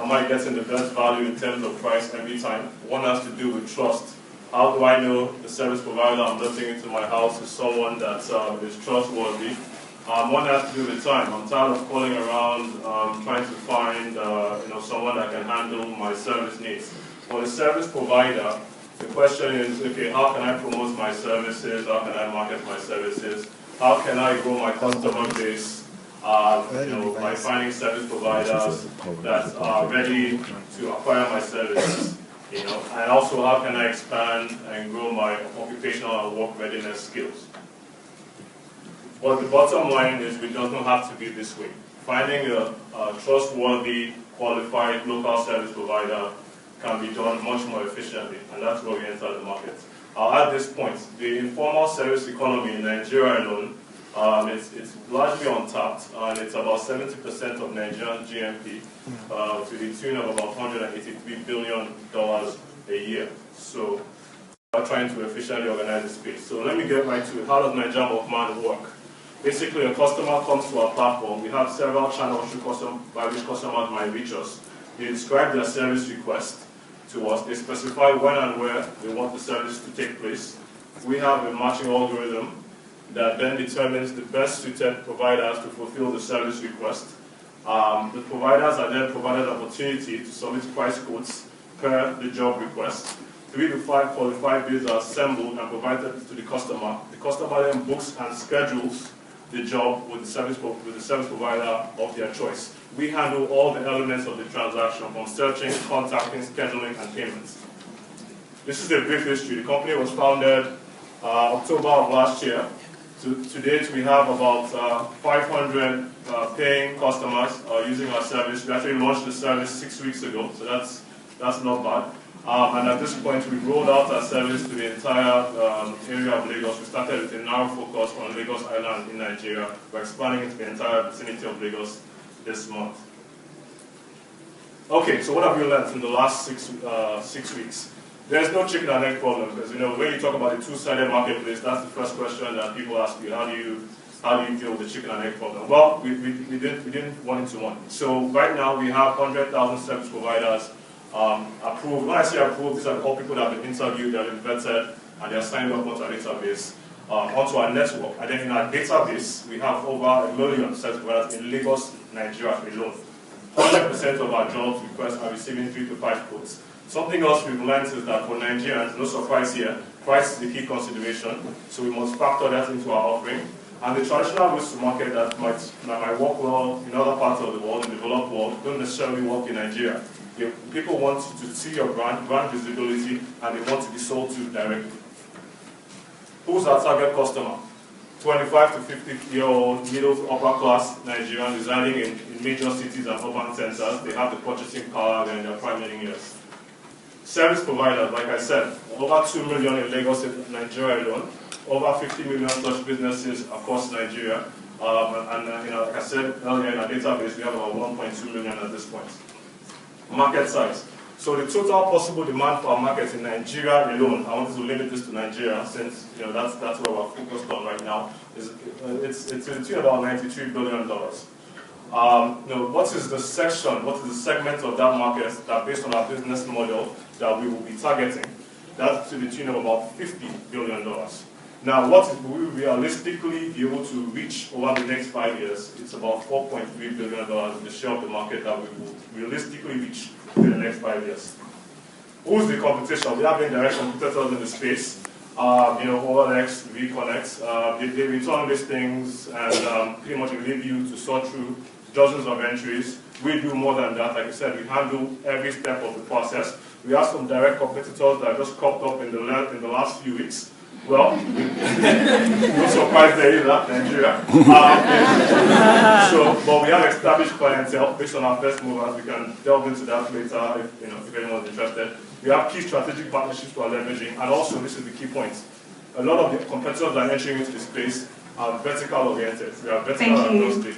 am I getting the best value in terms of price every time? One has to do with trust. How do I know the service provider I'm letting into my house is someone that is trustworthy? One has to do with time. I'm tired of calling around trying to find someone that can handle my service needs. For the service provider, the question is, okay, how can I promote my services? How can I market my services? How can I grow my customer base? By finding service providers that are ready to acquire my services. And also how can I expand and grow my occupational and work readiness skills. But the bottom line is it doesn't have to be this way. Finding a trustworthy, qualified local service provider can be done much more efficiently, and that's where we enter the market. At this point, the informal service economy in Nigeria alone, it's largely untapped, and it's about 70% of Nigerian GNP, to the tune of about $183 billion a year. So we're trying to efficiently organize the space. So let me get right to it. How does Naija Workman work? Basically, a customer comes to our platform. We have several channels by which customers might reach us. They describe their service request to us. They specify when and where they want the service to take place. We have a matching algorithm that then determines the best suited providers to fulfill the service request. The providers are then provided an opportunity to submit price quotes per the job request. 3 to 5 qualified bids are assembled and provided to the customer. The customer then books and schedules the job with the service provider of their choice. We handle all the elements of the transaction, from searching, contacting, scheduling, and payments. This is a brief history. The company was founded October of last year. To date, we have about 500 paying customers using our service. We actually launched the service 6 weeks ago, so that's not bad. And at this point, we've rolled out our service to the entire area of Lagos. We started with a narrow focus on Lagos Island in Nigeria. We're expanding into the entire vicinity of Lagos this month. Okay, so what have you learned in the last 6 weeks? There's no chicken and egg problem, because when you talk about a two-sided marketplace, that's the first question that people ask you. How do you deal with the chicken and egg problem? Well, we didn't one-to-one. So right now we have 100,000 service providers approved. When I say approved, these are all people that have been interviewed, that have been vetted, and they are signed up onto our database, onto our network. And then in our database, we have over 1 million service providers in Lagos, Nigeria alone. 100% of our jobs requests are receiving 3 to 5 quotes. Something else we've learned is that for Nigerians, no surprise here, price is the key consideration, so we must factor that into our offering. And the traditional routes to market that might work well in other parts of the world, in the developed world, don't necessarily work in Nigeria. People want to see your brand visibility, and they want to be sold to directly. Who's our target customer? 25 to 50-year-old, middle to upper class Nigerians residing in major cities and urban centers. They have the purchasing power, they're in their prime years. Service providers, like I said, over 2 million in Lagos, Nigeria alone, over 50 million such businesses across Nigeria, like I said earlier in our database, we have about 1.2 million at this point. Market size. So the total possible demand for our market in Nigeria alone, I wanted to limit this to Nigeria since that's where we're focused on right now. It's between about $93 billion. What is the section, what is the segment of that market that, based on our business model, that we will be targeting? That's to the tune of about $50 billion. Now, what will we realistically be able to reach over the next 5 years? It's about $4.3 billion, the share of the market that we will realistically reach in the next 5 years. Who's the competition? We have indirect competitors in the space. OLX, VConnect, they return listings and pretty much enable you to sort through dozens of entries. We do more than that. Like I said, we handle every step of the process. We have some direct competitors that just cropped up in the last few weeks. Well, no surprise there either, Nigeria. But we have established clientele based on our first movers. We can delve into that later if anyone's interested. We have key strategic partnerships we are leveraging, and also, this is the key point, a lot of the competitors that are entering into the space are vertical oriented. We are vertical agnostic.